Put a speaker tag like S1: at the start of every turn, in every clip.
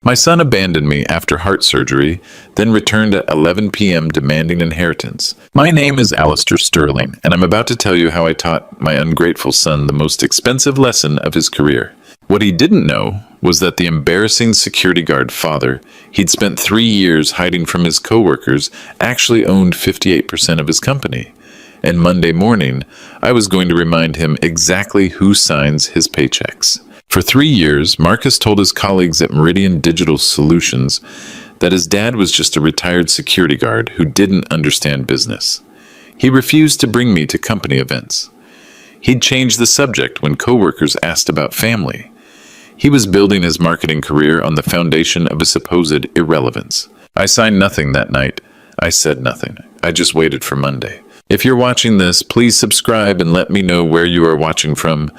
S1: My son abandoned me after heart surgery, then returned at 11 p.m. demanding inheritance. My name is Alistair Sterling, and I'm about to tell you how I taught my ungrateful son the most expensive lesson of his career. What he didn't know was that the embarrassing security guard father he'd spent 3 years hiding from his coworkers actually owned 58% of his company. And Monday morning, I was going to remind him exactly who signs his paychecks. For 3 years, Marcus told his colleagues at Meridian Digital Solutions that his dad was just a retired security guard who didn't understand business. He refused to bring me to company events. He'd changed the subject when coworkers asked about family. He was building his marketing career on the foundation of a supposed irrelevance. I signed nothing that night. I said nothing. I just waited for Monday. If you're watching this, please subscribe and let me know where you are watching from,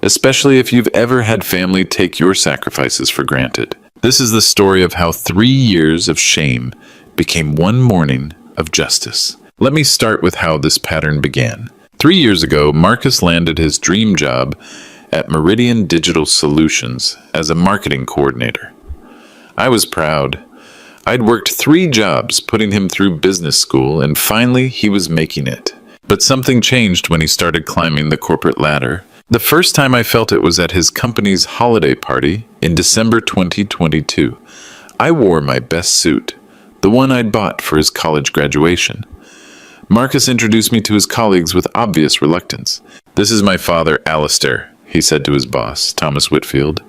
S1: especially if you've ever had family take your sacrifices for granted. This is the story of how 3 years of shame became one morning of justice. Let me start with how this pattern began. 3 years ago, Marcus landed his dream job at Meridian Digital Solutions as a marketing coordinator. I was proud. I'd worked 3 jobs putting him through business school, and finally he was making it. But something changed when he started climbing the corporate ladder. The first time I felt it was at his company's holiday party in December 2022. I wore my best suit, the one I'd bought for his college graduation. Marcus introduced me to his colleagues with obvious reluctance. "This is my father, Alistair," he said to his boss, Thomas Whitfield.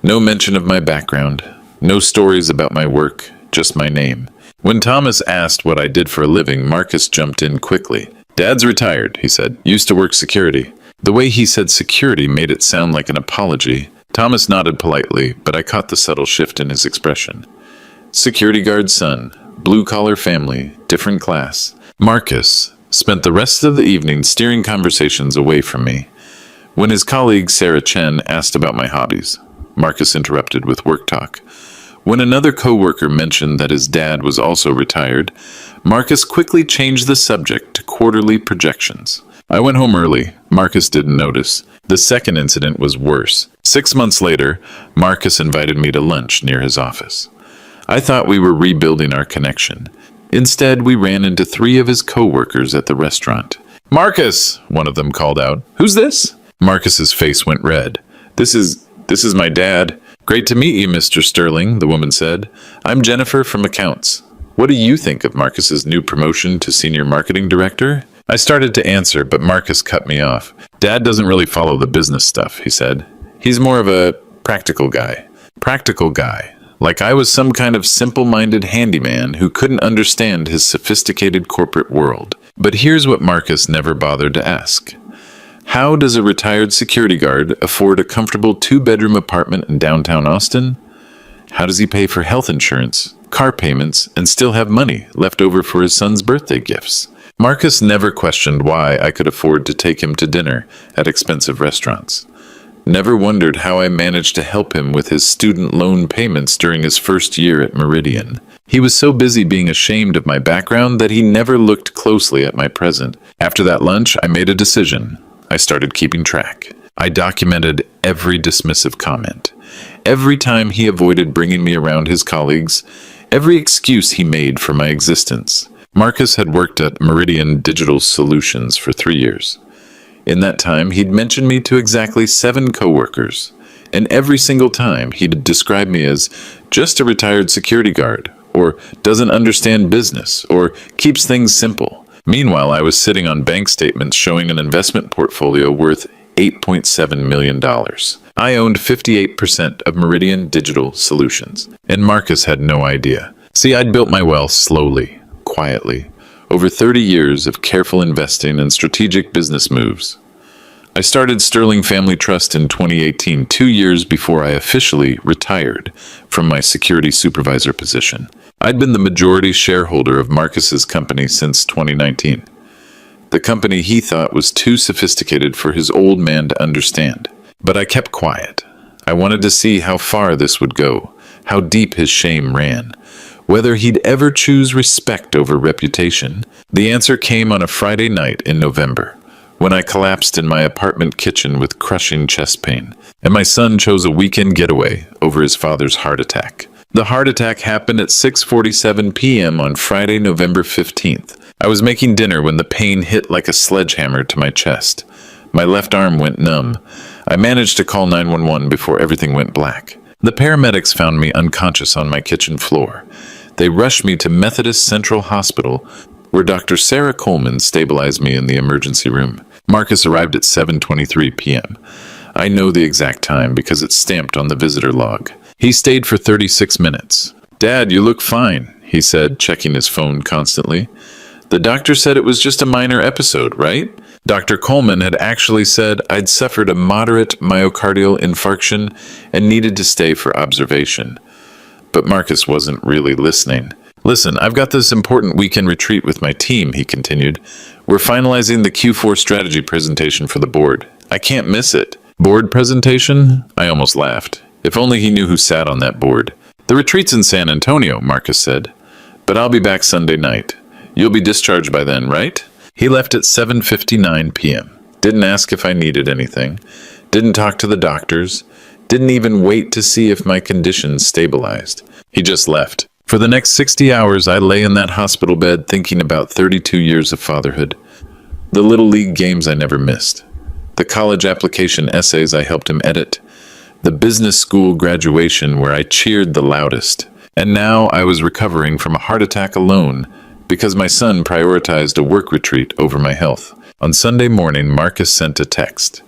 S1: No mention of my background, no stories about my work, just my name. When Thomas asked what I did for a living, Marcus jumped in quickly. "Dad's retired," he said. "Used to work security." The way he said security made it sound like an apology. Thomas nodded politely, but I caught the subtle shift in his expression. Security guard son, blue-collar family, different class. Marcus spent the rest of the evening steering conversations away from me. When his colleague Sarah Chen asked about my hobbies, Marcus interrupted with work talk. When another coworker mentioned that his dad was also retired, Marcus quickly changed the subject to quarterly projections. I went home early. Marcus didn't notice. The second incident was worse. 6 months later, Marcus invited me to lunch near his office. I thought we were rebuilding our connection. Instead, we ran into 3 of his coworkers at the restaurant. "Marcus!" one of them called out. "Who's this?" Marcus's face went red. This is my dad." "Great to meet you, Mr. Sterling," the woman said. "I'm Jennifer from accounts. What do you think of Marcus's new promotion to senior marketing director?" I started to answer, but Marcus cut me off. "Dad doesn't really follow the business stuff," he said. "He's more of a practical guy." Practical guy. Like I was some kind of simple-minded handyman who couldn't understand his sophisticated corporate world. But here's what Marcus never bothered to ask. How does a retired security guard afford a comfortable 2-bedroom apartment in downtown Austin? How does he pay for health insurance, car payments, and still have money left over for his son's birthday gifts? Marcus never questioned why I could afford to take him to dinner at expensive restaurants. Never wondered how I managed to help him with his student loan payments during his first year at Meridian. He was so busy being ashamed of my background that he never looked closely at my present. After that lunch, I made a decision. I started keeping track. I documented every dismissive comment, every time he avoided bringing me around his colleagues, every excuse he made for my existence. Marcus had worked at Meridian Digital Solutions for 3 years. In that time, he'd mentioned me to exactly 7 coworkers, and every single time he'd describe me as just a retired security guard, or doesn't understand business, or keeps things simple. Meanwhile, I was sitting on bank statements showing an investment portfolio worth $8.7 million. I owned 58% of Meridian Digital Solutions, and Marcus had no idea. See, I'd built my wealth slowly, quietly, over 30 years of careful investing and strategic business moves. I started Sterling Family Trust in 2018, 2 years before I officially retired from my security supervisor position. I'd been the majority shareholder of Marcus's company since 2019. The company he thought was too sophisticated for his old man to understand. But I kept quiet. I wanted to see how far this would go, how deep his shame ran, whether he'd ever choose respect over reputation. The answer came on a Friday night in November, when I collapsed in my apartment kitchen with crushing chest pain, and my son chose a weekend getaway over his father's heart attack. The heart attack happened at 6:47 p.m. on Friday, November 15th. I was making dinner when the pain hit like a sledgehammer to my chest. My left arm went numb. I managed to call 911 before everything went black. The paramedics found me unconscious on my kitchen floor. They rushed me to Methodist Central Hospital, where Dr. Sarah Coleman stabilized me in the emergency room. Marcus arrived at 7:23 p.m. I know the exact time because it's stamped on the visitor log. He stayed for 36 minutes. "Dad, you look fine," he said, checking his phone constantly. "The doctor said it was just a minor episode, right?" Dr. Coleman had actually said I'd suffered a moderate myocardial infarction and needed to stay for observation. But Marcus wasn't really listening. "Listen, I've got this important weekend retreat with my team," he continued. "We're finalizing the Q4 strategy presentation for the board. I can't miss it." "Board presentation?" I almost laughed. If only he knew who sat on that board. "The retreat's in San Antonio," Marcus said. "But I'll be back Sunday night. You'll be discharged by then, right?" He left at 7:59 p.m. Didn't ask if I needed anything. Didn't talk to the doctors. Didn't even wait to see if my condition stabilized. He just left. For the next 60 hours, I lay in that hospital bed thinking about 32 years of fatherhood. The Little League games I never missed. The college application essays I helped him edit. The business school graduation where I cheered the loudest. And now I was recovering from a heart attack alone because my son prioritized a work retreat over my health. On Sunday morning, Marcus sent a text.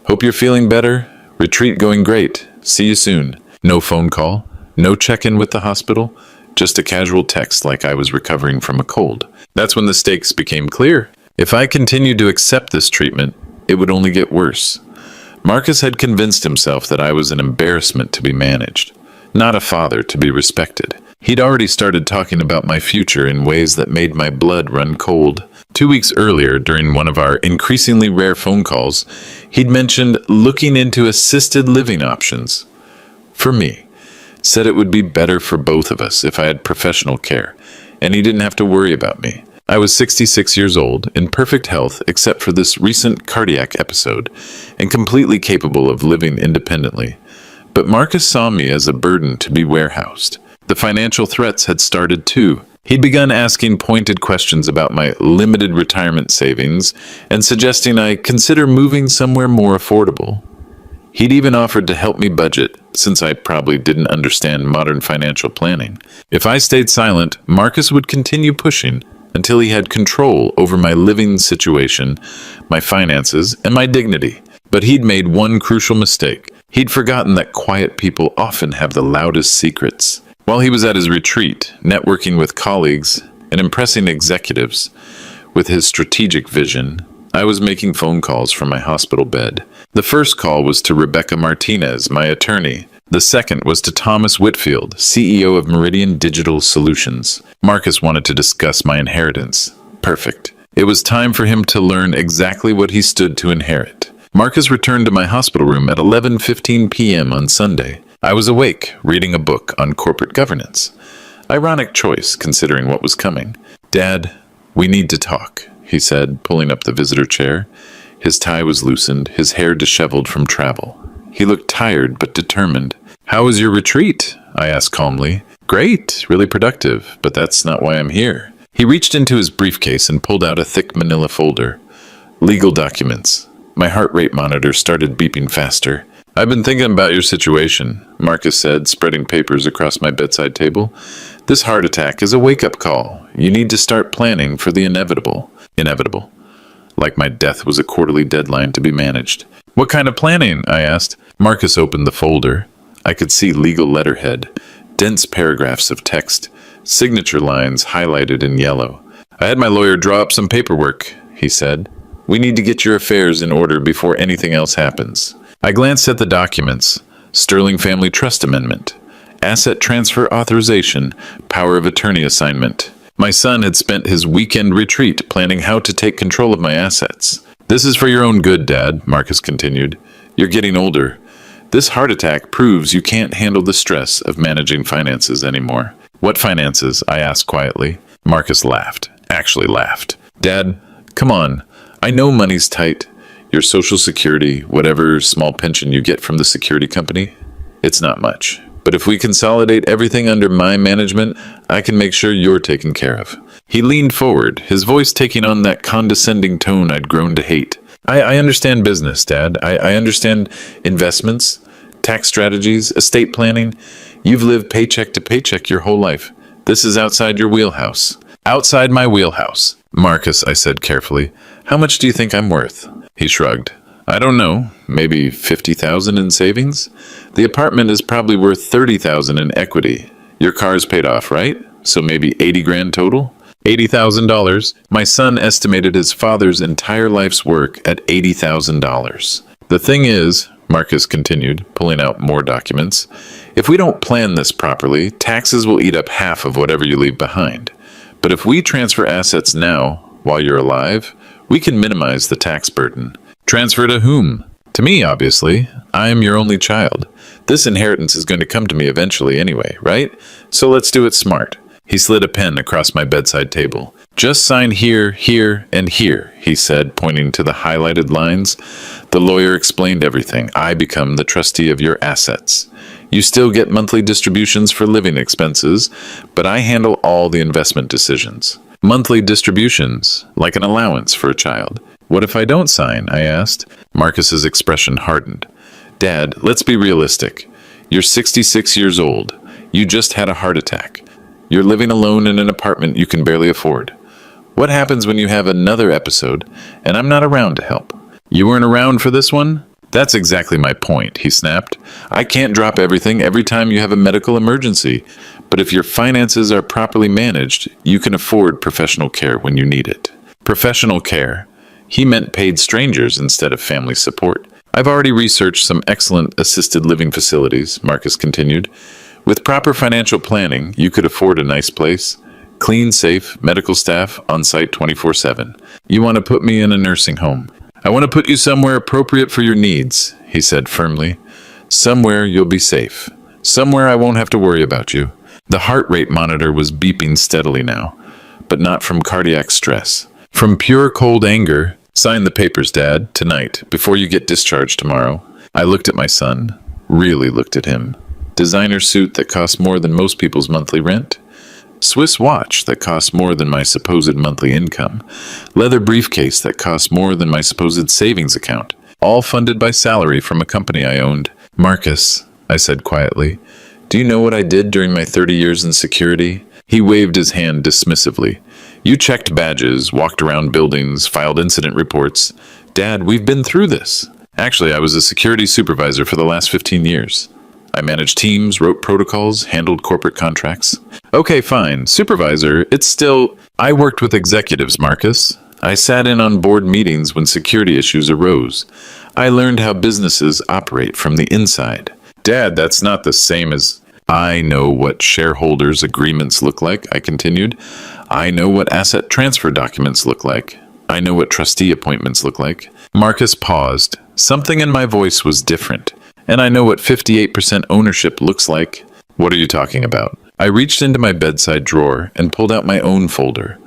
S1: "Hope you're feeling better. Retreat going great. See you soon." No phone call. No check-in with the hospital. Just a casual text like I was recovering from a cold. That's when the stakes became clear. If I continued to accept this treatment, it would only get worse. Marcus had convinced himself that I was an embarrassment to be managed, not a father to be respected. He'd already started talking about my future in ways that made my blood run cold. 2 weeks earlier, during one of our increasingly rare phone calls, he'd mentioned looking into assisted living options. For me, said it would be better for both of us if I had professional care, and he didn't have to worry about me. I was 66 years old, in perfect health except for this recent cardiac episode, and completely capable of living independently. But Marcus saw me as a burden to be warehoused. The financial threats had started too. He'd begun asking pointed questions about my limited retirement savings and suggesting I consider moving somewhere more affordable. He'd even offered to help me budget, since I probably didn't understand modern financial planning. If I stayed silent, Marcus would continue pushing until he had control over my living situation, my finances, and my dignity. But he'd made one crucial mistake. He'd forgotten that quiet people often have the loudest secrets. While he was at his retreat, networking with colleagues and impressing executives with his strategic vision, I was making phone calls from my hospital bed. The first call was to Rebecca Martinez, my attorney. The second was to Thomas Whitfield, CEO of Meridian Digital Solutions. Marcus wanted to discuss my inheritance. Perfect. It was time for him to learn exactly what he stood to inherit. Marcus returned to my hospital room at 11:15 p.m. on Sunday. I was awake, reading a book on corporate governance. Ironic choice, considering what was coming. "Dad, we need to talk," he said, pulling up the visitor chair. His tie was loosened, his hair disheveled from travel. He looked tired but determined. "How was your retreat?" I asked calmly. "Great, really productive, but that's not why I'm here." He reached into his briefcase and pulled out a thick manila folder. Legal documents. My heart rate monitor started beeping faster. "I've been thinking about your situation," Marcus said, spreading papers across my bedside table. "This heart attack is a wake-up call. You need to start planning for the inevitable." Inevitable. Like my death was a quarterly deadline to be managed. "What kind of planning?" I asked. Marcus opened the folder. I could see legal letterhead, dense paragraphs of text, signature lines highlighted in yellow. "I had my lawyer draw up some paperwork," he said. "We need to get your affairs in order before anything else happens." I glanced at the documents. Sterling Family Trust Amendment, Asset Transfer Authorization, Power of Attorney Assignment. My son had spent his weekend retreat planning how to take control of my assets. "This is for your own good, Dad," Marcus continued. "You're getting older. This heart attack proves you can't handle the stress of managing finances anymore." "What finances?" I asked quietly. Marcus laughed. Actually laughed. "Dad, come on. I know money's tight. Your Social Security, whatever small pension you get from the security company, it's not much. But if we consolidate everything under my management, I can make sure you're taken care of. He leaned forward, his voice taking on that condescending tone I'd grown to hate. I understand business, Dad. I understand investments, tax strategies, estate planning. You've lived paycheck to paycheck your whole life. This is outside your wheelhouse. Outside my wheelhouse. Marcus, I said carefully, how much do you think I'm worth? He shrugged. I don't know, maybe 50,000 in savings? The apartment is probably worth 30,000 in equity. Your car's paid off, right? So maybe 80 grand total? $80,000. My son estimated his father's entire life's work at $80,000. The thing is, Marcus continued, pulling out more documents, if we don't plan this properly, taxes will eat up half of whatever you leave behind. But if we transfer assets now, while you're alive, we can minimize the tax burden. Transfer to whom? To me, obviously. I am your only child. This inheritance is going to come to me eventually anyway, right? So let's do it smart. He slid a pen across my bedside table. Just sign here, here, and here, he said, pointing to the highlighted lines. The lawyer explained everything. I become the trustee of your assets. You still get monthly distributions for living expenses, but I handle all the investment decisions. Monthly distributions, like an allowance for a child. What if I don't sign? I asked. Marcus's expression hardened. Dad, let's be realistic. You're 66 years old. You just had a heart attack. You're living alone in an apartment you can barely afford. What happens when you have another episode, and I'm not around to help? You weren't around for this one? That's exactly my point, he snapped. I can't drop everything every time you have a medical emergency, but if your finances are properly managed, you can afford professional care when you need it. Professional care. He meant paid strangers instead of family support. I've already researched some excellent assisted living facilities, Marcus continued. With proper financial planning, you could afford a nice place. Clean, safe, medical staff, on-site 24/7. You want to put me in a nursing home. I want to put you somewhere appropriate for your needs, he said firmly. Somewhere you'll be safe. Somewhere I won't have to worry about you. The heart rate monitor was beeping steadily now, but not from cardiac stress. From pure cold anger. Sign the papers, Dad, tonight, before you get discharged tomorrow. I looked at my son, really looked at him. Designer suit that costs more than most people's monthly rent. Swiss watch that costs more than my supposed monthly income. Leather briefcase that costs more than my supposed savings account. All funded by salary from a company I owned. Marcus, I said quietly, do you know what I did during my 30 years in security? He waved his hand dismissively. You checked badges, walked around buildings, filed incident reports. Dad, we've been through this. Actually, I was a security supervisor for the last 15 years. I managed teams, wrote protocols, handled corporate contracts. Okay, fine. Supervisor, it's still... I worked with executives, Marcus. I sat in on board meetings when security issues arose. I learned how businesses operate from the inside. Dad, that's not the same as... I know what shareholders' agreements look like, I continued. I know what asset transfer documents look like. I know what trustee appointments look like. Marcus paused. Something in my voice was different. And I know what 58% ownership looks like. What are you talking about? I reached into my bedside drawer and pulled out my own folder.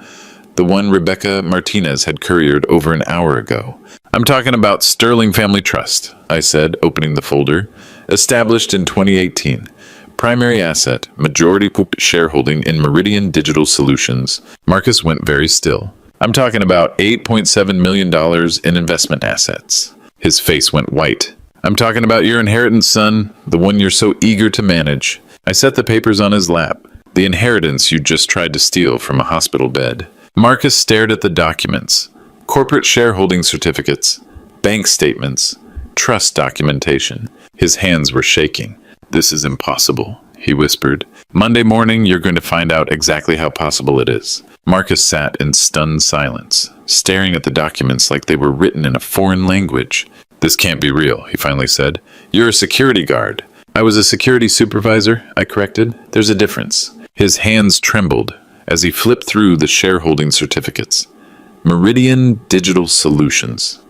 S1: The one Rebecca Martinez had couriered over an hour ago. I'm talking about Sterling Family Trust, I said, opening the folder. Established in 2018. Primary asset, majority shareholding in Meridian Digital Solutions. Marcus went very still. I'm talking about $8.7 million in investment assets. His face went white. I'm talking about your inheritance, son, the one you're so eager to manage. I set the papers on his lap. The inheritance you just tried to steal from a hospital bed. Marcus stared at the documents. Corporate shareholding certificates, bank statements, trust documentation. His hands were shaking. This is impossible, he whispered. Monday morning, you're going to find out exactly how possible it is. Marcus sat in stunned silence, staring at the documents like they were written in a foreign language. This can't be real, he finally said. You're a security guard. I was a security supervisor, I corrected. There's a difference. His hands trembled as he flipped through the shareholding certificates. Meridian Digital Solutions.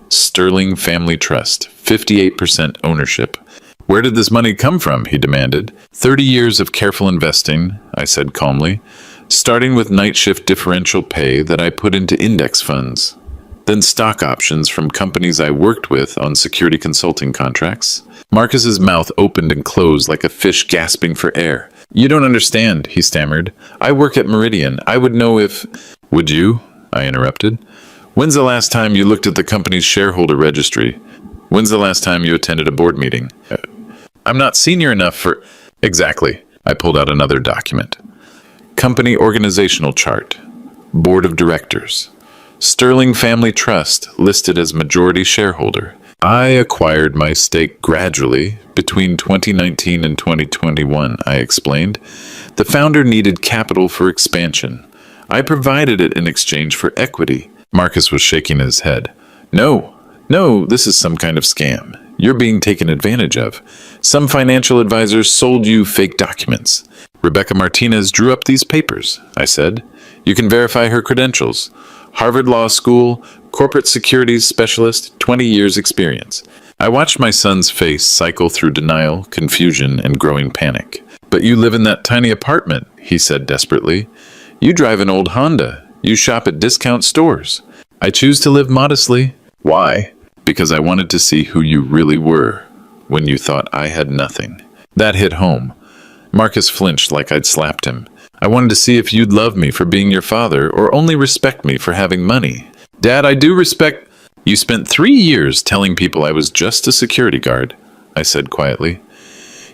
S1: Sterling Family Trust. 58% ownership. Where did this money come from? He demanded. 30 years of careful investing, I said calmly, starting with night shift differential pay that I put into index funds. then stock options from companies I worked with on security consulting contracts. Marcus's mouth opened and closed like a fish gasping for air. You don't understand, he stammered. I work at Meridian. I would know if... Would you? I interrupted. When's the last time you looked at the company's shareholder registry? When's the last time you attended a board meeting? I'm not senior enough for... Exactly. I pulled out another document. Company organizational chart. Board of directors. Sterling Family Trust listed as majority shareholder. I acquired my stake gradually between 2019 and 2021, I explained. The founder needed capital for expansion. I provided it in exchange for equity. Marcus was shaking his head. No, this is some kind of scam. You're being taken advantage of. Some financial advisors sold you fake documents. Rebecca Martinez drew up these papers, I said. You can verify her credentials. Harvard Law School, corporate securities specialist, 20 years experience. I watched my son's face cycle through denial, confusion, and growing panic. But you live in that tiny apartment, he said desperately. You drive an old Honda. You shop at discount stores. I choose to live modestly. Why? Because I wanted to see who you really were when you thought I had nothing. That hit home. Marcus flinched like I'd slapped him. I wanted to see if you'd love me for being your father or only respect me for having money. Dad, I do respect... You spent 3 years telling people I was just a security guard, I said quietly.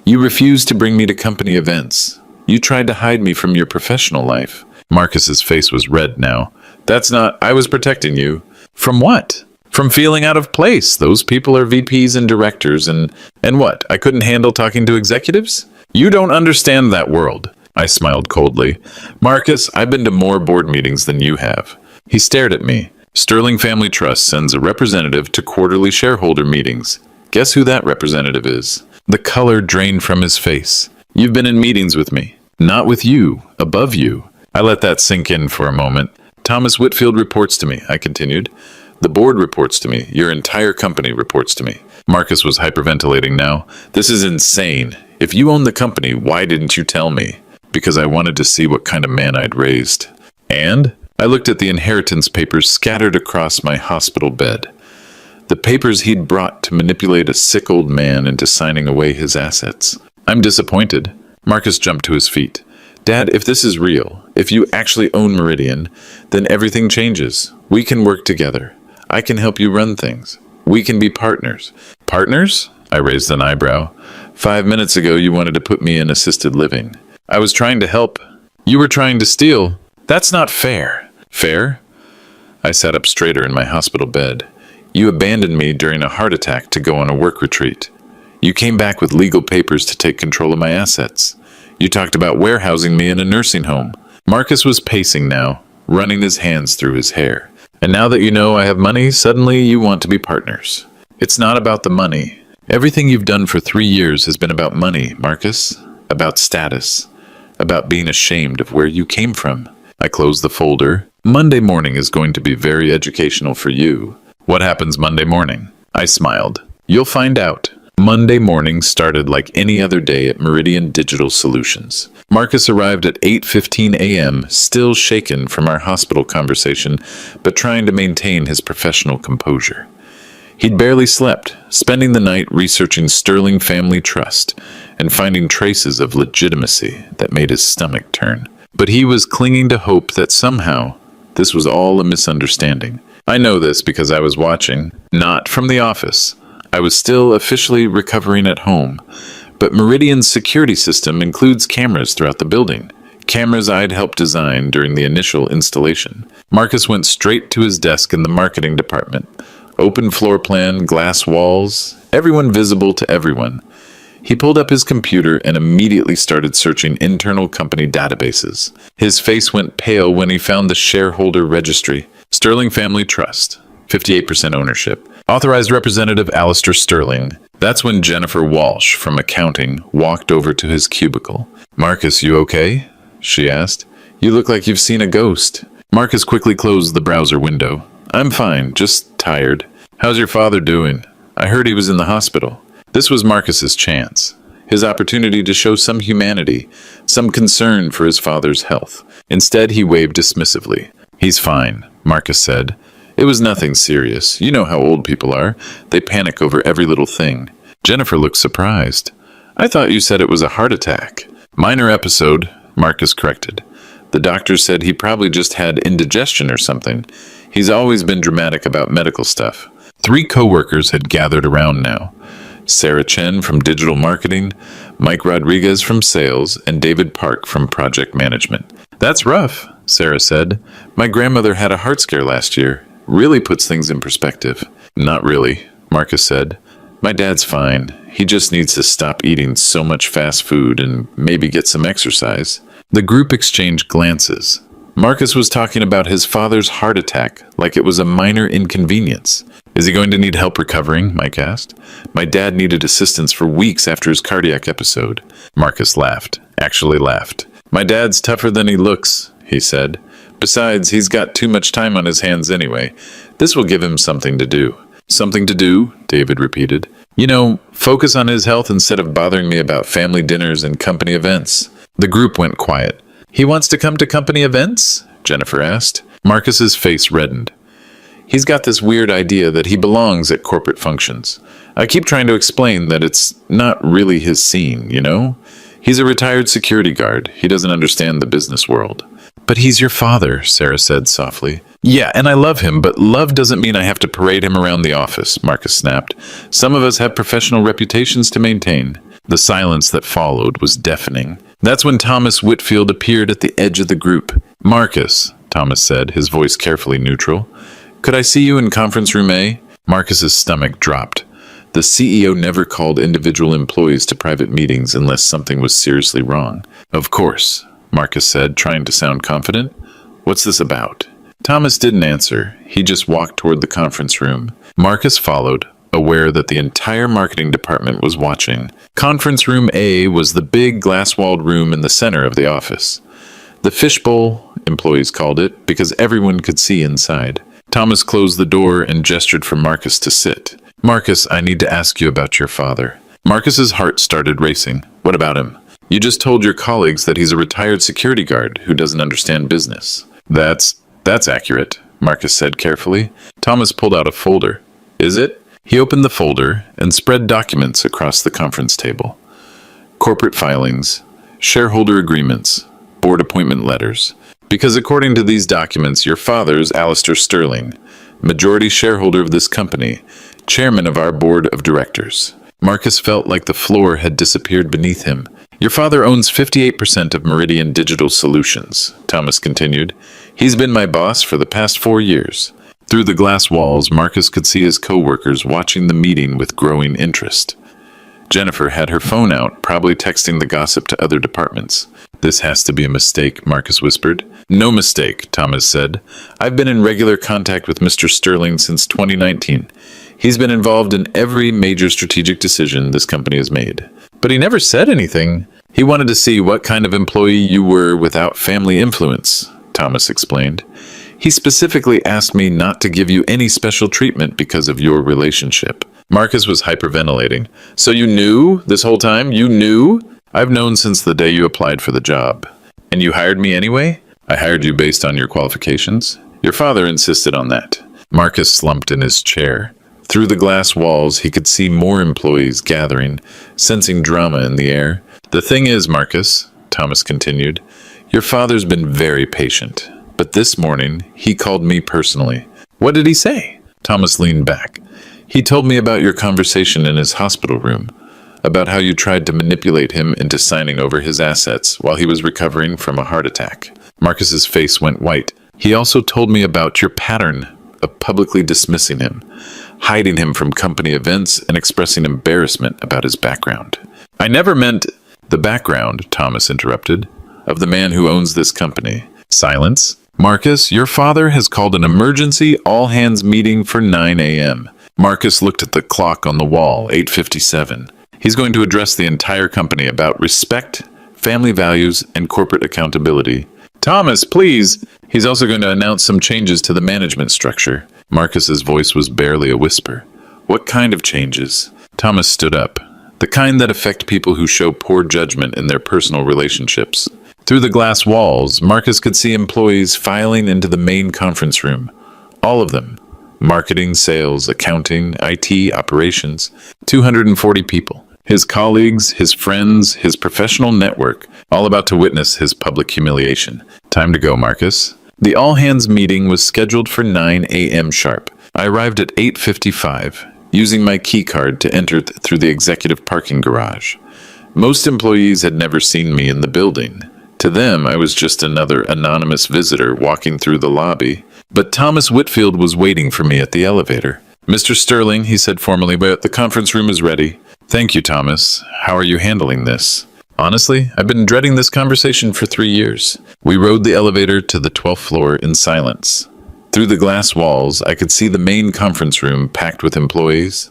S1: You refused to bring me to company events. You tried to hide me from your professional life. Marcus's face was red now. That's not... I was protecting you. From what? From feeling out of place. Those people are VPs and directors and what? I couldn't handle talking to executives? You don't understand that world. I smiled coldly. Marcus, I've been to more board meetings than you have. He stared at me. Sterling Family Trust sends a representative to quarterly shareholder meetings. Guess who that representative is? The color drained from his face. You've been in meetings with me. Not with you. Above you. I let that sink in for a moment. Thomas Whitfield reports to me, I continued. The board reports to me. Your entire company reports to me. Marcus was hyperventilating now. This is insane. If you own the company, why didn't you tell me? Because I wanted to see what kind of man I'd raised. And I looked at the inheritance papers scattered across my hospital bed. The papers he'd brought to manipulate a sick old man into signing away his assets. I'm disappointed. Marcus jumped to his feet. Dad, if this is real, if you actually own Meridian, then everything changes. We can work together. I can help you run things. We can be partners. Partners? I raised an eyebrow. 5 minutes ago, you wanted to put me in assisted living. I was trying to help. You were trying to steal. That's not fair. Fair? I sat up straighter in my hospital bed. You abandoned me during a heart attack to go on a work retreat. You came back with legal papers to take control of my assets. You talked about warehousing me in a nursing home. Marcus was pacing now, running his hands through his hair. And now that you know I have money, suddenly you want to be partners. It's not about the money. Everything you've done for 3 years has been about money, Marcus. About status. About being ashamed of where you came from. I closed the folder. Monday morning is going to be very educational for you. What happens Monday morning? I smiled. You'll find out. Monday morning started like any other day at Meridian Digital Solutions. Marcus arrived at 8:15 a.m., still shaken from our hospital conversation, but trying to maintain his professional composure. He'd barely slept, spending the night researching Sterling Family Trust and finding traces of legitimacy that made his stomach turn. But he was clinging to hope that somehow this was all a misunderstanding. I know this because I was watching, not from the office. I was still officially recovering at home, but Meridian's security system includes cameras throughout the building. Cameras I'd helped design during the initial installation. Marcus went straight to his desk in the marketing department. Open floor plan, glass walls, everyone visible to everyone. He pulled up his computer and immediately started searching internal company databases. His face went pale when he found the shareholder registry. Sterling Family Trust, 58% ownership. Authorized Representative Alistair Sterling. That's when Jennifer Walsh from accounting walked over to his cubicle. Marcus, you okay? She asked. You look like you've seen a ghost. Marcus quickly closed the browser window. I'm fine, just tired. How's your father doing? I heard he was in the hospital. This was Marcus's chance. His opportunity to show some humanity, some concern for his father's health. Instead, he waved dismissively. He's fine, Marcus said. It was nothing serious. You know how old people are. They panic over every little thing. Jennifer looked surprised. I thought you said it was a heart attack. Minor episode, Marcus corrected. The doctor said he probably just had indigestion or something. He's always been dramatic about medical stuff. 3 coworkers had gathered around now. Sarah Chen from digital marketing, Mike Rodriguez from sales, and David Park from project management. That's rough, Sarah said. My grandmother had a heart scare last year. Really puts things in perspective. Not really, Marcus said. My dad's fine. He just needs to stop eating so much fast food and maybe get some exercise. The group exchanged glances. Marcus was talking about his father's heart attack like it was a minor inconvenience. Is he going to need help recovering? Mike asked. My dad needed assistance for weeks after his cardiac episode. Marcus laughed. Actually laughed. My dad's tougher than he looks, he said. Besides, he's got too much time on his hands anyway. This will give him something to do. Something to do, David repeated. You know, focus on his health instead of bothering me about family dinners and company events. The group went quiet. He wants to come to company events? Jennifer asked. Marcus's face reddened. He's got this weird idea that he belongs at corporate functions. I keep trying to explain that it's not really his scene, you know? He's a retired security guard. He doesn't understand the business world. But he's your father, Sarah said softly. Yeah, and I love him, but love doesn't mean I have to parade him around the office, Marcus snapped. Some of us have professional reputations to maintain. The silence that followed was deafening. That's when Thomas Whitfield appeared at the edge of the group. Marcus, Thomas said, his voice carefully neutral. Could I see you in conference room A? Marcus's stomach dropped. The CEO never called individual employees to private meetings unless something was seriously wrong. Of course, Marcus said, trying to sound confident. What's this about? Thomas didn't answer. He just walked toward the conference room. Marcus followed, aware that the entire marketing department was watching. Conference room A was the big glass-walled room in the center of the office. The fishbowl, employees called it, because everyone could see inside. Thomas closed the door and gestured for Marcus to sit. Marcus, I need to ask you about your father. Marcus's heart started racing. What about him? You just told your colleagues that he's a retired security guard who doesn't understand business. That's accurate, Marcus said carefully. Thomas pulled out a folder. Is it? He opened the folder and spread documents across the conference table. Corporate filings, shareholder agreements, board appointment letters. Because according to these documents, your father's Alistair Sterling, majority shareholder of this company, chairman of our board of directors. Marcus felt like the floor had disappeared beneath him. Your father owns 58% of Meridian Digital Solutions, Thomas continued. He's been my boss for the past 4 years. Through the glass walls, Marcus could see his co-workers watching the meeting with growing interest. Jennifer had her phone out, probably texting the gossip to other departments. This has to be a mistake, Marcus whispered. No mistake, Thomas said. I've been in regular contact with Mr. Sterling since 2019. He's been involved in every major strategic decision this company has made. But he never said anything. He wanted to see what kind of employee you were without family influence, Thomas explained. He specifically asked me not to give you any special treatment because of your relationship. Marcus was hyperventilating. So you knew this whole time? You knew? I've known since the day you applied for the job. And you hired me anyway? I hired you based on your qualifications. Your father insisted on that. Marcus slumped in his chair. Through the glass walls, he could see more employees gathering, sensing drama in the air. The thing is, Marcus, Thomas continued, your father's been very patient. But this morning, he called me personally. What did he say? Thomas leaned back. He told me about your conversation in his hospital room, about how you tried to manipulate him into signing over his assets while he was recovering from a heart attack. Marcus's face went white. He also told me about your pattern of publicly dismissing him, hiding him from company events and expressing embarrassment about his background. I never meant the background, Thomas interrupted, of the man who owns this company. Silence. Marcus, your father has called an emergency all-hands meeting for 9 a.m. Marcus looked at the clock on the wall, 8:57. He's going to address the entire company about respect, family values, and corporate accountability. Thomas, please! He's also going to announce some changes to the management structure. Marcus's voice was barely a whisper. What kind of changes? Thomas stood up. The kind that affect people who show poor judgment in their personal relationships. Through the glass walls, Marcus could see employees filing into the main conference room. All of them, marketing, sales, accounting, IT, operations, 240 people. His colleagues, his friends, his professional network, all about to witness his public humiliation. Time to go, Marcus. The all-hands meeting was scheduled for 9 a.m. sharp. I arrived at 8:55, using my key card to enter through the executive parking garage. Most employees had never seen me in the building. To them, I was just another anonymous visitor walking through the lobby. But Thomas Whitfield was waiting for me at the elevator. "Mr. Sterling," he said formally, "but the conference room is ready." "Thank you, Thomas. How are you handling this?" "Honestly, I've been dreading this conversation for 3 years." We rode the elevator to the 12th floor in silence. Through the glass walls, I could see the main conference room packed with employees.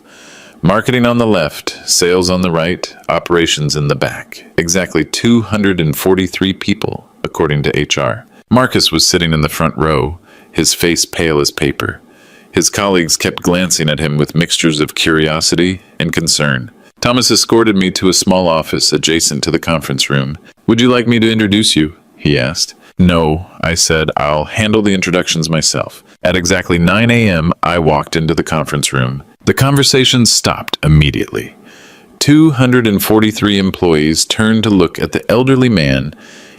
S1: Marketing on the left, sales on the right, operations in the back. Exactly 243 people, according to HR. Marcus was sitting in the front row, his face pale as paper. His colleagues kept glancing at him with mixtures of curiosity and concern. Thomas escorted me to a small office adjacent to the conference room. "Would you like me to introduce you?" he asked. "No," I said. "I'll handle the introductions myself." At exactly 9 a.m., I walked into the conference room. The conversation stopped immediately. 243 employees turned to look at the elderly man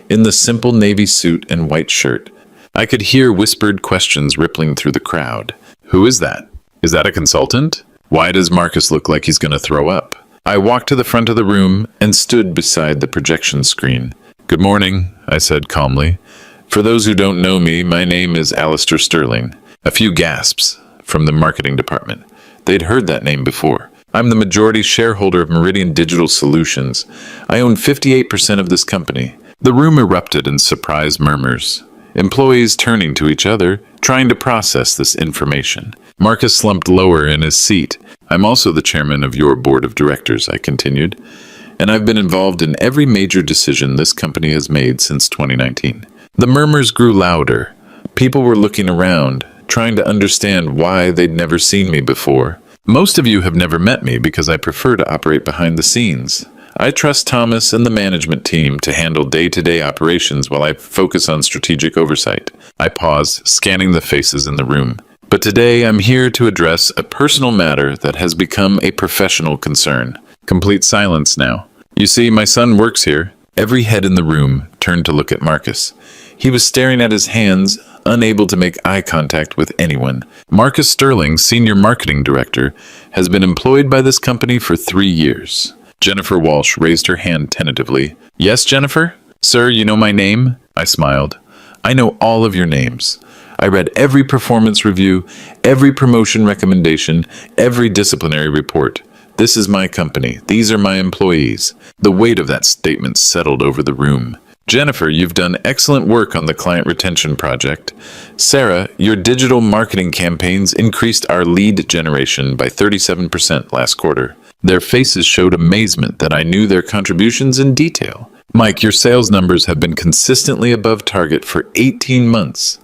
S1: in the simple navy suit and white shirt. I could hear whispered questions rippling through the crowd. "Who is that? Is that a consultant? Why does Marcus look like he's going to throw up?" I walked to the front of the room and stood beside the projection screen. "Good morning," I said calmly. "For those who don't know me, my name is Alistair Sterling." A few gasps from the marketing department. They'd heard that name before. "I'm the majority shareholder of Meridian Digital Solutions. I own 58% of this company." The room erupted in surprised murmurs. Employees turning to each other, trying to process this information. Marcus slumped lower in his seat. "I'm also the chairman of your board of directors," I continued, "and I've been involved in every major decision this company has made since 2019. The murmurs grew louder. People were looking around, trying to understand why they'd never seen me before. "Most of you have never met me because I prefer to operate behind the scenes. I trust Thomas and the management team to handle day-to-day operations while I focus on strategic oversight." I paused, scanning the faces in the room. "But today I'm here to address a personal matter that has become a professional concern." Complete silence now. "You see, my son works here." Every head in the room turned to look at Marcus. He was staring at his hands, unable to make eye contact with anyone. "Marcus Sterling, Senior Marketing Director, has been employed by this company for 3 years. Jennifer Walsh raised her hand tentatively. "Yes, Jennifer? Sir, you know my name?" I smiled. "I know all of your names. I read every performance review, every promotion recommendation, every disciplinary report. This is my company. These are my employees." The weight of that statement settled over the room. "Jennifer, you've done excellent work on the client retention project. Sarah, your digital marketing campaigns increased our lead generation by 37% last quarter." Their faces showed amazement that I knew their contributions in detail. "Mike, your sales numbers have been consistently above target for 18 months.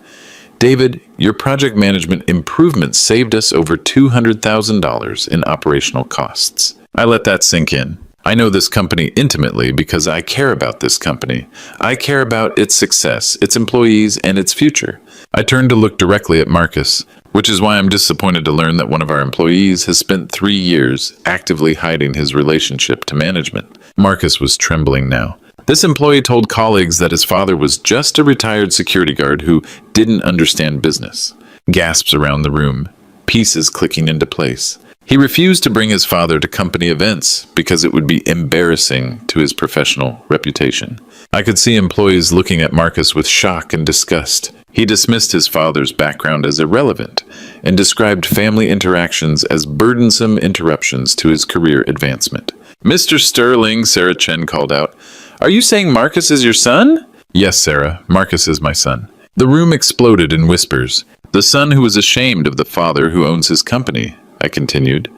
S1: David, your project management improvements saved us over $200,000 in operational costs." I let that sink in. I know this company intimately because I care about this company. I care about its success, its employees, and its future. I turned to look directly at Marcus, which is why I'm disappointed to learn that one of our employees has spent 3 years actively hiding his relationship to management. Marcus was trembling now. This employee told colleagues that his father was just a retired security guard who didn't understand business. Gasps around the room, pieces clicking into place. He refused to bring his father to company events because it would be embarrassing to his professional reputation. I could see employees looking at Marcus with shock and disgust. He dismissed his father's background as irrelevant and described family interactions as burdensome interruptions to his career advancement. "Mr. Sterling," Sarah Chen called out, "are you saying Marcus is your son?" "Yes, Sarah, Marcus is my son." The room exploded in whispers. "The son who was ashamed of the father who owns his company," I continued.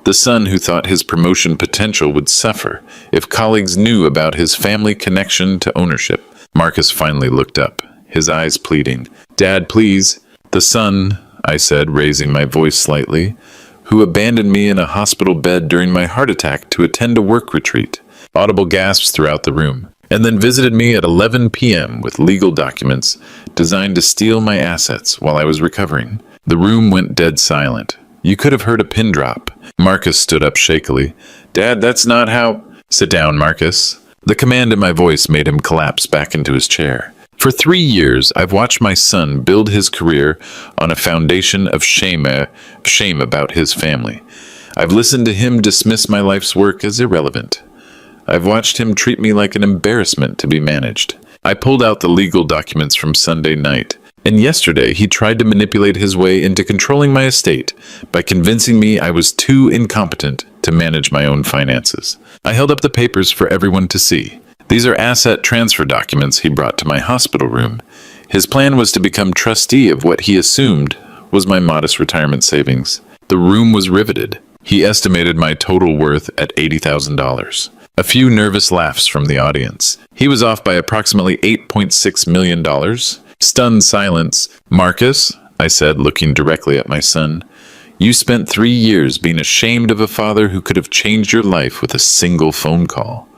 S1: "The son who thought his promotion potential would suffer if colleagues knew about his family connection to ownership." Marcus finally looked up, his eyes pleading. "Dad, please." "The son," I said, raising my voice slightly, "who abandoned me in a hospital bed during my heart attack to attend a work retreat." Audible gasps throughout the room. "And then visited me at 11 p.m. with legal documents designed to steal my assets while I was recovering." The room went dead silent. You could have heard a pin drop. Marcus stood up shakily. Dad, that's not how... Sit down, Marcus. The command in my voice made him collapse back into his chair. For 3 years, I've watched my son build his career on a foundation of shame about his family. I've listened to him dismiss my life's work as irrelevant. I've watched him treat me like an embarrassment to be managed. I pulled out the legal documents from Sunday night, and yesterday he tried to manipulate his way into controlling my estate by convincing me I was too incompetent to manage my own finances. I held up the papers for everyone to see. These are asset transfer documents he brought to my hospital room. His plan was to become trustee of what he assumed was my modest retirement savings. The room was riveted. He estimated my total worth at $80,000. A few nervous laughs from the audience. He was off by approximately $8.6 million. Stunned silence. Marcus, I said, looking directly at my son, you spent 3 years being ashamed of a father who could have changed your life with a single phone call.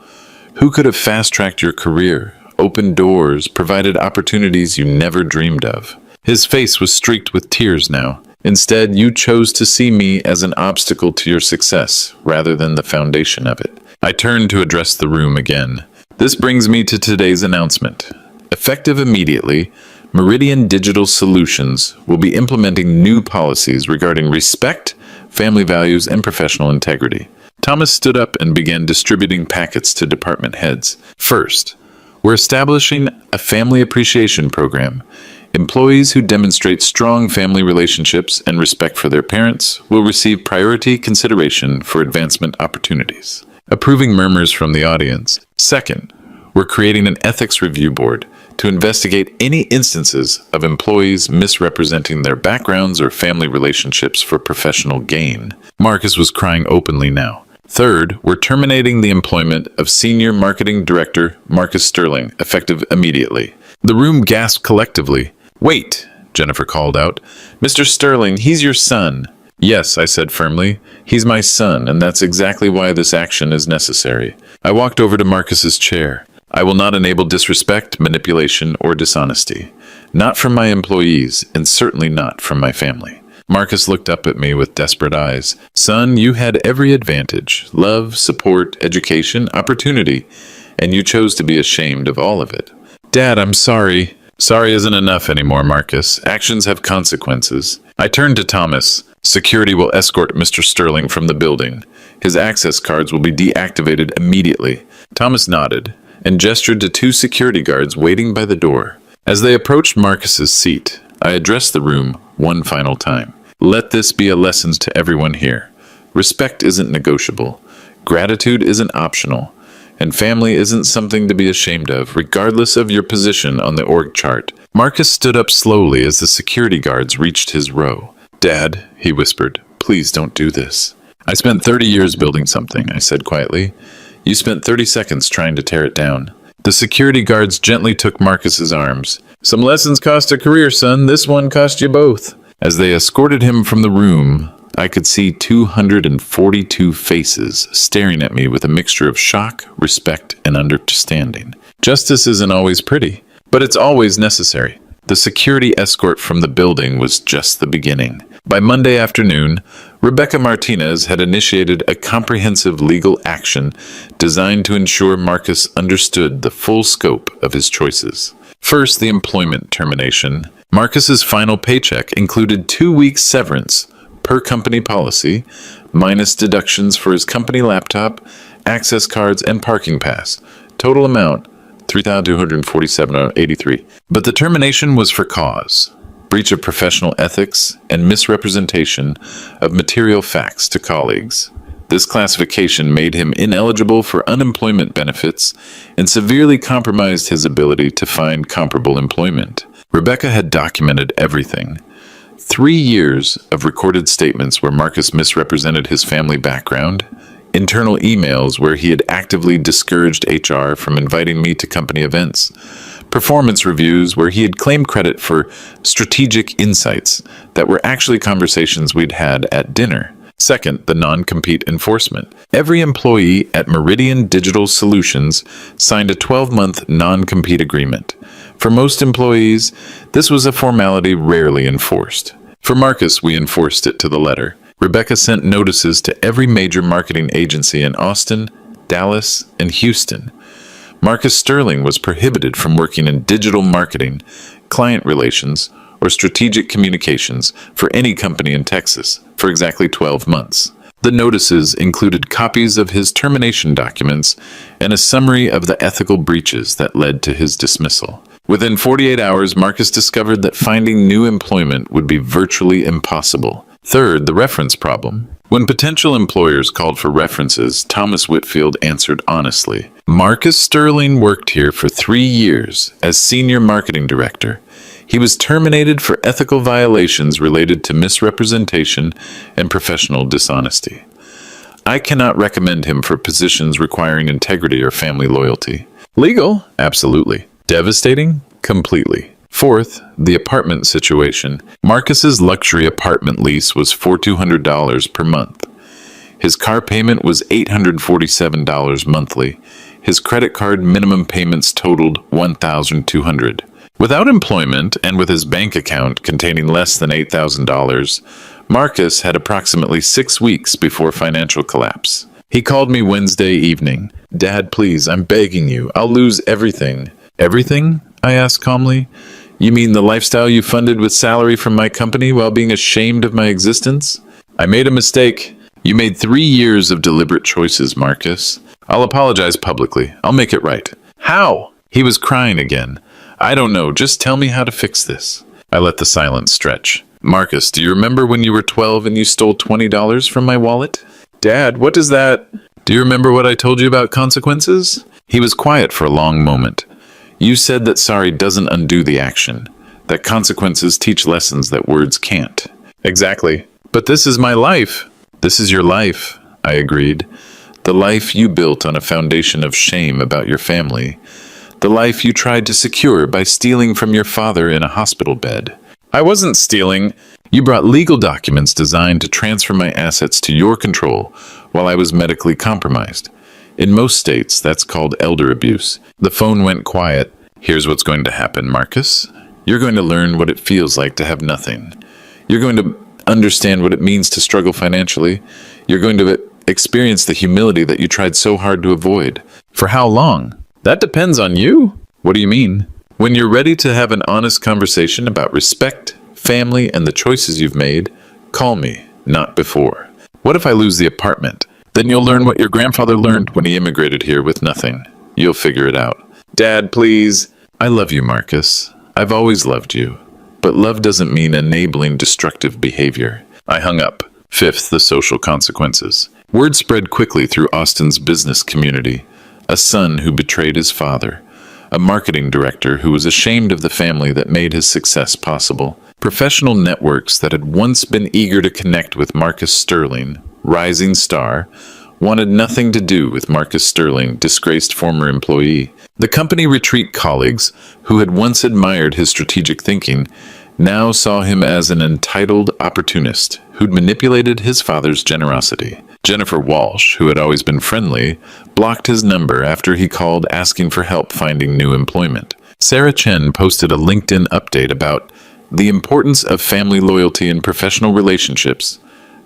S1: Who could have fast-tracked your career, opened doors, provided opportunities you never dreamed of. His face was streaked with tears now. Instead, you chose to see me as an obstacle to your success, rather than the foundation of it. I turned to address the room again. This brings me to today's announcement. Effective immediately, Meridian Digital Solutions will be implementing new policies regarding respect, family values, and professional integrity. Thomas stood up and began distributing packets to department heads. First, we're establishing a family appreciation program. Employees who demonstrate strong family relationships and respect for their parents will receive priority consideration for advancement opportunities. Approving murmurs from the audience. Second, we're creating an ethics review board to investigate any instances of employees misrepresenting their backgrounds or family relationships for professional gain. Marcus was crying openly now. Third, we're terminating the employment of Senior Marketing Director Marcus Sterling, effective immediately. The room gasped collectively. Wait, Jennifer called out. Mr. Sterling, he's your son. Yes, I said firmly. He's my son, and that's exactly why this action is necessary. I walked over to Marcus's chair. I will not enable disrespect, manipulation, or dishonesty. Not from my employees, and certainly not from my family. Marcus looked up at me with desperate eyes. Son, you had every advantage. Love, support, education, opportunity. And you chose to be ashamed of all of it. Dad, I'm sorry. Sorry isn't enough anymore, Marcus. Actions have consequences. I turned to Thomas. Security will escort Mr. Sterling from the building. His access cards will be deactivated immediately. Thomas nodded and gestured to 2 security guards waiting by the door. As they approached Marcus's seat, I addressed the room one final time. Let this be a lesson to everyone here. Respect isn't negotiable. Gratitude isn't optional. And family isn't something to be ashamed of, regardless of your position on the org chart. Marcus stood up slowly as the security guards reached his row. Dad, he whispered, please don't do this. I spent 30 years building something, I said quietly. You spent 30 seconds trying to tear it down. The security guards gently took Marcus's arms. Some lessons cost a career, son. This one cost you both. As they escorted him from the room, I could see 242 faces staring at me with a mixture of shock, respect, and understanding. Justice isn't always pretty, but it's always necessary. The security escort from the building was just the beginning. By Monday afternoon, Rebecca Martinez had initiated a comprehensive legal action designed to ensure Marcus understood the full scope of his choices. First, the employment termination. Marcus's final paycheck included 2 weeks severance per company policy, minus deductions for his company laptop, access cards, and parking pass. Total amount, $3,247.83. But the termination was for cause: breach of professional ethics and misrepresentation of material facts to colleagues. This classification made him ineligible for unemployment benefits and severely compromised his ability to find comparable employment. Rebecca had documented everything. 3 years of recorded statements where Marcus misrepresented his family background, internal emails where he had actively discouraged HR from inviting me to company events, performance reviews where he had claimed credit for strategic insights that were actually conversations we'd had at dinner. Second, the non-compete enforcement. Every employee at Meridian Digital Solutions signed a 12-month non-compete agreement. For most employees, this was a formality rarely enforced. For Marcus, we enforced it to the letter. Rebecca sent notices to every major marketing agency in Austin, Dallas, and Houston. Marcus Sterling was prohibited from working in digital marketing, client relations, or strategic communications for any company in Texas for exactly 12 months. The notices included copies of his termination documents and a summary of the ethical breaches that led to his dismissal. Within 48 hours, Marcus discovered that finding new employment would be virtually impossible. Third, the reference problem. When potential employers called for references, Thomas Whitfield answered honestly. Marcus Sterling worked here for 3 years as senior marketing director. He was terminated for ethical violations related to misrepresentation and professional dishonesty. I cannot recommend him for positions requiring integrity or family loyalty. Legal? Absolutely. Devastating? Completely. Fourth, the apartment situation. Marcus's luxury apartment lease was $4,200 per month. His car payment was $847 monthly. His credit card minimum payments totaled $1,200. Without employment and with his bank account containing less than $8,000, Marcus had approximately 6 weeks before financial collapse. He called me Wednesday evening. "Dad, please, I'm begging you. I'll lose everything." "Everything?" I asked calmly. "You mean the lifestyle you funded with salary from my company while being ashamed of my existence?" "I made a mistake." "You made 3 years of deliberate choices, Marcus. I'll apologize publicly. I'll make it right." "How?" He was crying again. "I don't know. Just tell me how to fix this." I let the silence stretch. "Marcus, do you remember when you were 12 and you stole $20 from my wallet?" "Dad, what is that?" "Do you remember what I told you about consequences?" He was quiet for a long moment. "You said that sorry doesn't undo the action, that consequences teach lessons that words can't." "Exactly. But this is my life." "This is your life," I agreed. "The life you built on a foundation of shame about your family. The life you tried to secure by stealing from your father in a hospital bed." "I wasn't stealing." "You brought legal documents designed to transfer my assets to your control while I was medically compromised. In most states, that's called elder abuse." The phone went quiet. "Here's what's going to happen, Marcus. You're going to learn what it feels like to have nothing. You're going to understand what it means to struggle financially. You're going to experience the humility that you tried so hard to avoid." "For how long?" "That depends on you." "What do you mean?" "When you're ready to have an honest conversation about respect, family, and the choices you've made, call me, not before." "What if I lose the apartment?" "Then you'll learn what your grandfather learned when he immigrated here with nothing. You'll figure it out." "Dad, please." "I love you, Marcus. I've always loved you. But love doesn't mean enabling destructive behavior." I hung up. Fifth, the social consequences. Word spread quickly through Austin's business community. A son who betrayed his father. A marketing director who was ashamed of the family that made his success possible. Professional networks that had once been eager to connect with Marcus Sterling, rising star, wanted nothing to do with Marcus Sterling, disgraced former employee. The company retreat colleagues, who had once admired his strategic thinking, now saw him as an entitled opportunist who'd manipulated his father's generosity. Jennifer Walsh, who had always been friendly, blocked his number after he called asking for help finding new employment. Sarah Chen posted a LinkedIn update about the importance of family loyalty in professional relationships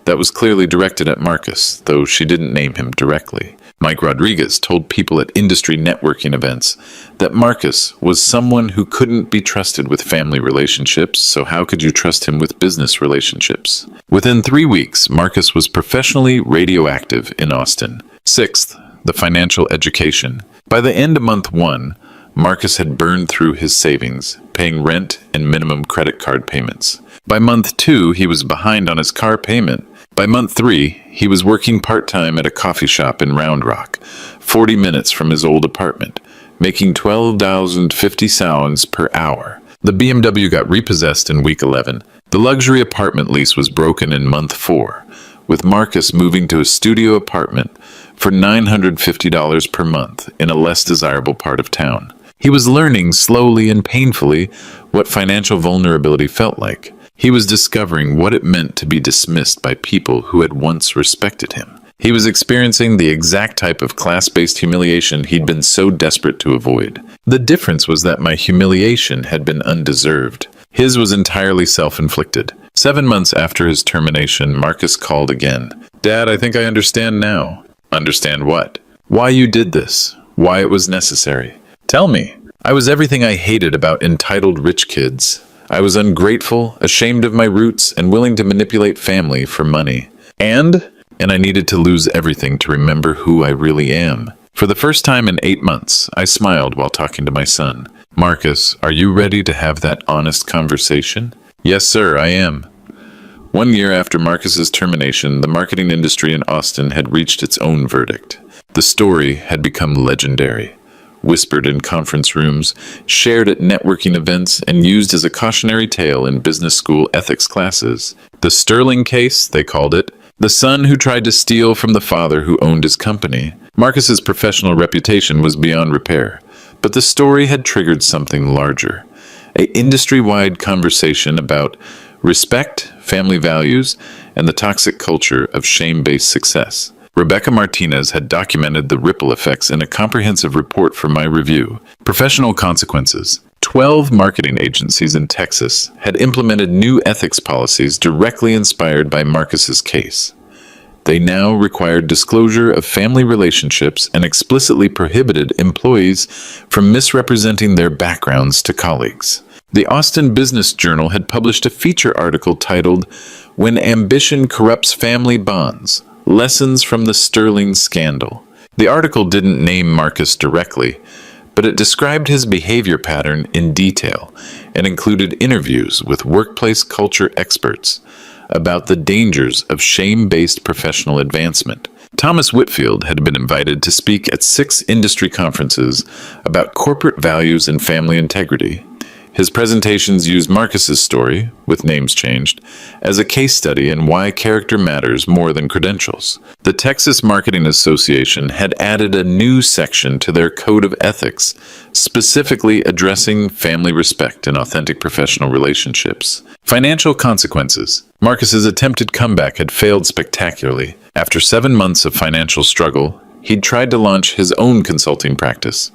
S1: that was clearly directed at Marcus, though she didn't name him directly. Mike Rodriguez told people at industry networking events that Marcus was someone who couldn't be trusted with family relationships, so how could you trust him with business relationships? Within 3 weeks, Marcus was professionally radioactive in Austin. Sixth, the financial education. By the end of month 1, Marcus had burned through his savings, paying rent and minimum credit card payments. By month 2, he was behind on his car payment. By month 3, he was working part-time at a coffee shop in Round Rock, 40 minutes from his old apartment, making $12,050 per hour. The BMW got repossessed in week 11. The luxury apartment lease was broken in month 4, with Marcus moving to a studio apartment for $950 per month in a less desirable part of town. He was learning slowly and painfully what financial vulnerability felt like. He was discovering what it meant to be dismissed by people who had once respected him. He was experiencing the exact type of class-based humiliation he'd been so desperate to avoid. The difference was that my humiliation had been undeserved. His was entirely self-inflicted. 7 months after his termination, Marcus called again. Dad, I think I understand now. Understand what? Why you did this. Why it was necessary. Tell me. I was everything I hated about entitled rich kids. I was ungrateful, ashamed of my roots, and willing to manipulate family for money. And I needed to lose everything to remember who I really am. For the first time in 8 months, I smiled while talking to my son. Marcus, are you ready to have that honest conversation? Yes, sir, I am. 1 year after Marcus's termination, the marketing industry in Austin had reached its own verdict. The story had become legendary. Whispered in conference rooms, shared at networking events, and used as a cautionary tale in business school ethics classes. The Sterling case, they called it. The son who tried to steal from the father who owned his company. Marcus's professional reputation was beyond repair, but the story had triggered something larger. An industry-wide conversation about respect, family values, and the toxic culture of shame-based success. Rebecca Martinez had documented the ripple effects in a comprehensive report for my review. Professional consequences. 12 marketing agencies in Texas had implemented new ethics policies directly inspired by Marcus's case. They now required disclosure of family relationships and explicitly prohibited employees from misrepresenting their backgrounds to colleagues. The Austin Business Journal had published a feature article titled, "When Ambition Corrupts Family Bonds: Lessons from the Sterling Scandal." The article didn't name Marcus directly, but it described his behavior pattern in detail and included interviews with workplace culture experts about the dangers of shame-based professional advancement. Thomas Whitfield had been invited to speak at 6 industry conferences about corporate values and family integrity. His presentations used Marcus's story, with names changed, as a case study in why character matters more than credentials. The Texas Marketing Association had added a new section to their Code of Ethics, specifically addressing family respect and authentic professional relationships. Financial consequences. Marcus's attempted comeback had failed spectacularly. After 7 months of financial struggle, he'd tried to launch his own consulting practice.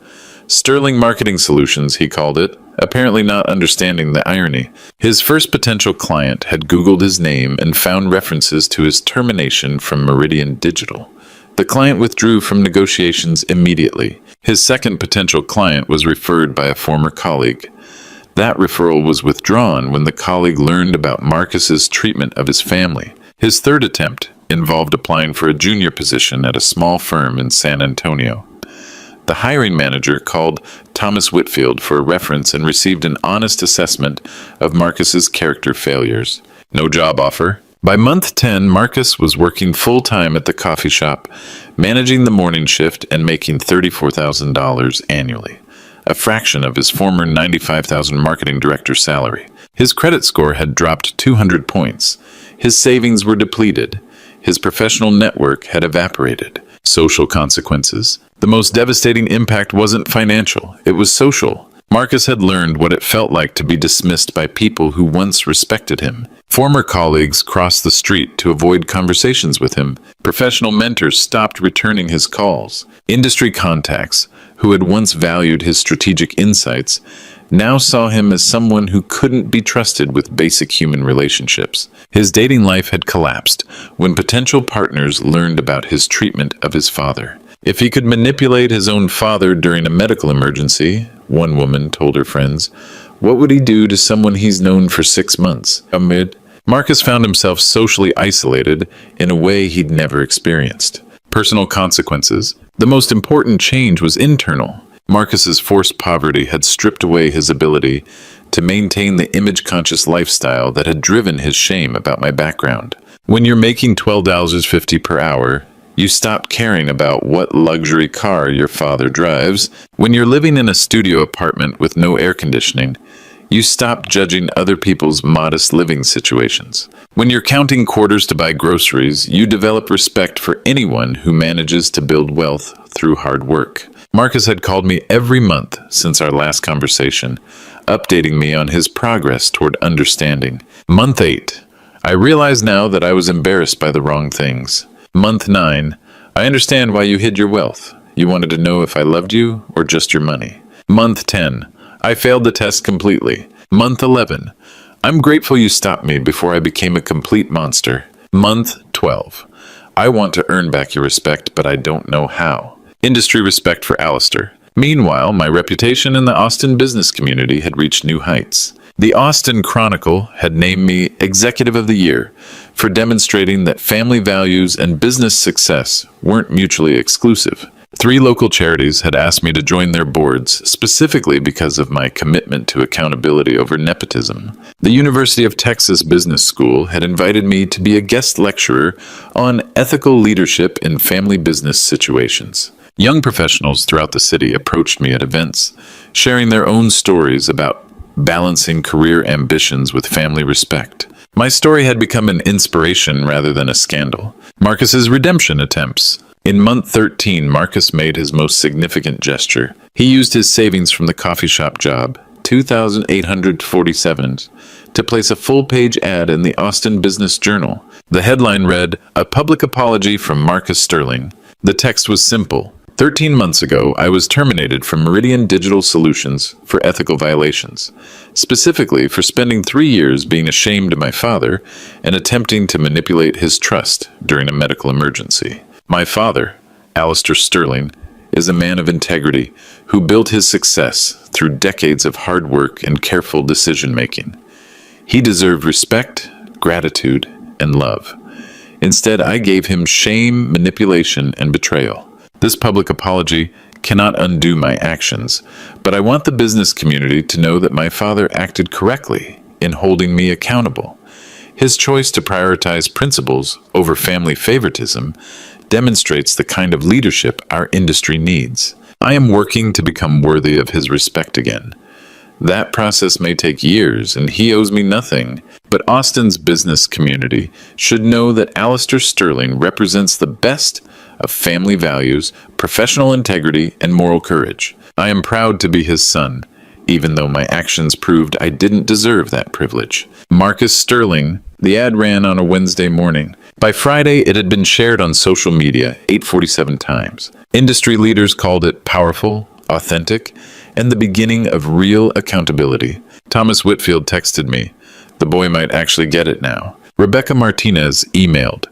S1: Sterling Marketing Solutions, he called it, apparently not understanding the irony. His first potential client had Googled his name and found references to his termination from Meridian Digital. The client withdrew from negotiations immediately. His second potential client was referred by a former colleague. That referral was withdrawn when the colleague learned about Marcus's treatment of his family. His third attempt involved applying for a junior position at a small firm in San Antonio. The hiring manager called Thomas Whitfield for a reference and received an honest assessment of Marcus's character failures. No job offer. By month 10, Marcus was working full-time at the coffee shop, managing the morning shift and making $34,000 annually, a fraction of his former $95,000 marketing director salary. His credit score had dropped 200 points. His savings were depleted. His professional network had evaporated. Social consequences. The most devastating impact wasn't financial, it was social. Marcus had learned what it felt like to be dismissed by people who once respected him. Former colleagues crossed the street to avoid conversations with him. Professional mentors stopped returning his calls. Industry contacts, who had once valued his strategic insights, now saw him as someone who couldn't be trusted with basic human relationships. His dating life had collapsed when potential partners learned about his treatment of his father. If he could manipulate his own father during a medical emergency, one woman told her friends, what would he do to someone he's known for 6 months? Marcus found himself socially isolated in a way he'd never experienced. Personal consequences. The most important change was internal. Marcus's forced poverty had stripped away his ability to maintain the image-conscious lifestyle that had driven his shame about my background. When you're making $12.50 per hour, you stop caring about what luxury car your father drives. When you're living in a studio apartment with no air conditioning, you stop judging other people's modest living situations. When you're counting quarters to buy groceries, you develop respect for anyone who manages to build wealth through hard work. Marcus had called me every month since our last conversation, updating me on his progress toward understanding. Month 8. I realize now that I was embarrassed by the wrong things. Month 9. I understand why you hid your wealth. You wanted to know if I loved you or just your money. Month 10. I failed the test completely. Month 11. I'm grateful you stopped me before I became a complete monster. Month 12. I want to earn back your respect, but I don't know how. Industry respect for Alistair. Meanwhile, my reputation in the Austin business community had reached new heights. The Austin Chronicle had named me Executive of the Year for demonstrating that family values and business success weren't mutually exclusive. 3 local charities had asked me to join their boards specifically because of my commitment to accountability over nepotism. The University of Texas Business School had invited me to be a guest lecturer on ethical leadership in family business situations. Young professionals throughout the city approached me at events, sharing their own stories about balancing career ambitions with family respect. My story had become an inspiration rather than a scandal. Marcus's redemption attempts. In month 13, Marcus made his most significant gesture. He used his savings from the coffee shop job, $2,847, to place a full-page ad in the Austin Business Journal. The headline read, "A Public Apology from Marcus Sterling." The text was simple. 13 months ago, I was terminated from Meridian Digital Solutions for ethical violations, specifically for spending 3 years being ashamed of my father and attempting to manipulate his trust during a medical emergency. My father, Alistair Sterling, is a man of integrity who built his success through decades of hard work and careful decision-making. He deserved respect, gratitude, and love. Instead, I gave him shame, manipulation, and betrayal. This public apology cannot undo my actions, but I want the business community to know that my father acted correctly in holding me accountable. His choice to prioritize principles over family favoritism demonstrates the kind of leadership our industry needs. I am working to become worthy of his respect again. That process may take years, and he owes me nothing, but Austin's business community should know that Alistair Sterling represents the best of family values, professional integrity, and moral courage. I am proud to be his son, even though my actions proved I didn't deserve that privilege. Marcus Sterling. The ad ran on a Wednesday morning. By Friday, it had been shared on social media 847 times. Industry leaders called it powerful, authentic, and the beginning of real accountability. Thomas Whitfield texted me. The boy might actually get it now. Rebecca Martinez emailed.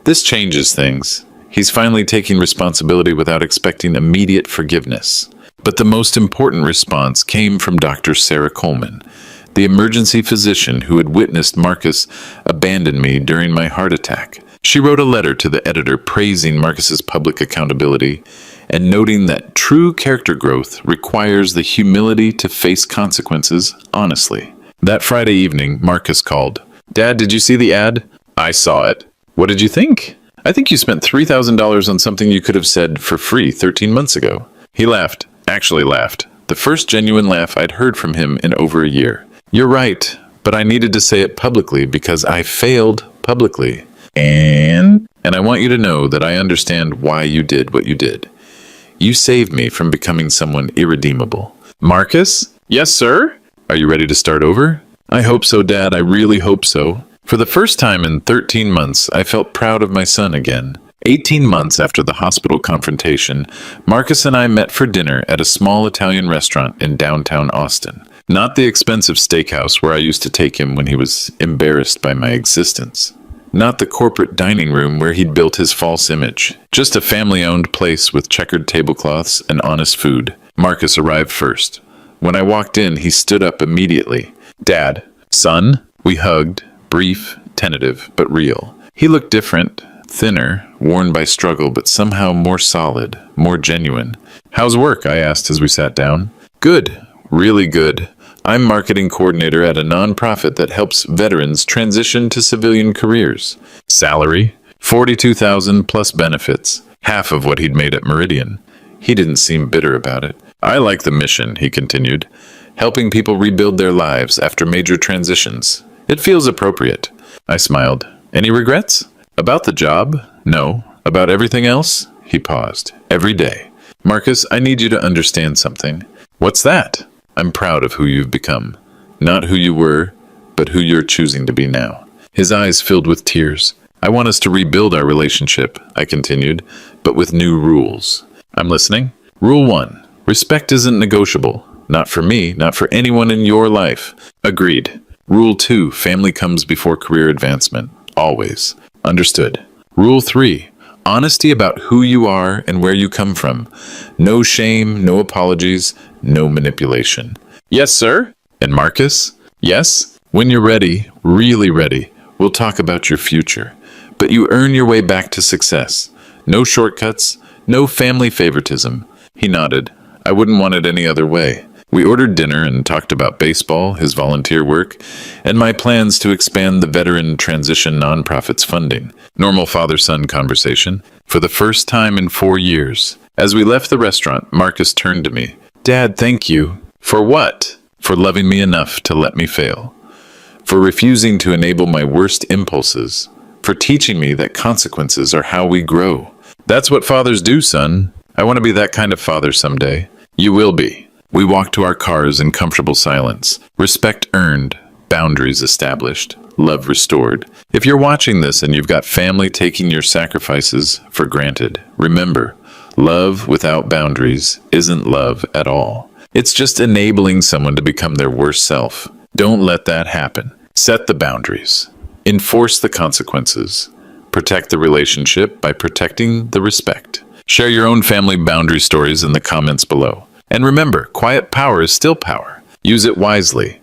S1: This changes things. He's finally taking responsibility without expecting immediate forgiveness. But the most important response came from Dr. Sarah Coleman, the emergency physician who had witnessed Marcus abandon me during my heart attack. She wrote a letter to the editor praising Marcus's public accountability and noting that true character growth requires the humility to face consequences honestly. That Friday evening, Marcus called. "Dad, did you see the ad?" "I saw it." "What did you think?" "I think you spent $3,000 on something you could have said for free 13 months ago." He laughed. Actually laughed. The first genuine laugh I'd heard from him in over a year. "You're right, but I needed to say it publicly because I failed publicly. And I want you to know that I understand why you did what you did. You saved me from becoming someone irredeemable." "Marcus?" "Yes, sir?" "Are you ready to start over?" "I hope so, Dad. I really hope so." For the first time in 13 months, I felt proud of my son again. 18 months after the hospital confrontation, Marcus and I met for dinner at a small Italian restaurant in downtown Austin. Not the expensive steakhouse where I used to take him when he was embarrassed by my existence. Not the corporate dining room where he'd built his false image. Just a family-owned place with checkered tablecloths and honest food. Marcus arrived first. When I walked in, he stood up immediately. "Dad." "Son?" We hugged. Brief, tentative, but real. He looked different, thinner, worn by struggle, but somehow more solid, more genuine. "How's work?" I asked as we sat down. "Good, really good. I'm marketing coordinator at a nonprofit that helps veterans transition to civilian careers." "Salary?" $42,000 plus benefits, half of what he'd made at Meridian. He didn't seem bitter about it. "I like the mission," he continued, "helping people rebuild their lives after major transitions. It feels appropriate." I smiled. "Any regrets?" "About the job? No. About everything else?" He paused. "Every day." "Marcus, I need you to understand something." "What's that?" "I'm proud of who you've become. Not who you were, but who you're choosing to be now." His eyes filled with tears. "I want us to rebuild our relationship," I continued, "but with new rules." "I'm listening." Rule 1. Respect isn't negotiable. Not for me, not for anyone in your life. Agreed. Rule 2, family comes before career advancement. Always. Understood. Rule 3, honesty about who you are and where you come from. No shame, no apologies, no manipulation. Yes, sir? And Marcus? Yes? When you're ready, really ready, we'll talk about your future. But you earn your way back to success. No shortcuts, no family favoritism. He nodded. I wouldn't want it any other way. We ordered dinner and talked about baseball, his volunteer work, and my plans to expand the Veteran Transition Nonprofit's funding. Normal father-son conversation. For the first time in 4 years. As we left the restaurant, Marcus turned to me. Dad, thank you. For what? For loving me enough to let me fail. For refusing to enable my worst impulses. For teaching me that consequences are how we grow. That's what fathers do, son. I want to be that kind of father someday. You will be. We walked to our cars in comfortable silence. Respect earned, boundaries established, love restored. If you're watching this and you've got family taking your sacrifices for granted, remember, love without boundaries isn't love at all. It's just enabling someone to become their worst self. Don't let that happen. Set the boundaries. Enforce the consequences. Protect the relationship by protecting the respect. Share your own family boundary stories in the comments below. And remember, quiet power is still power. Use it wisely.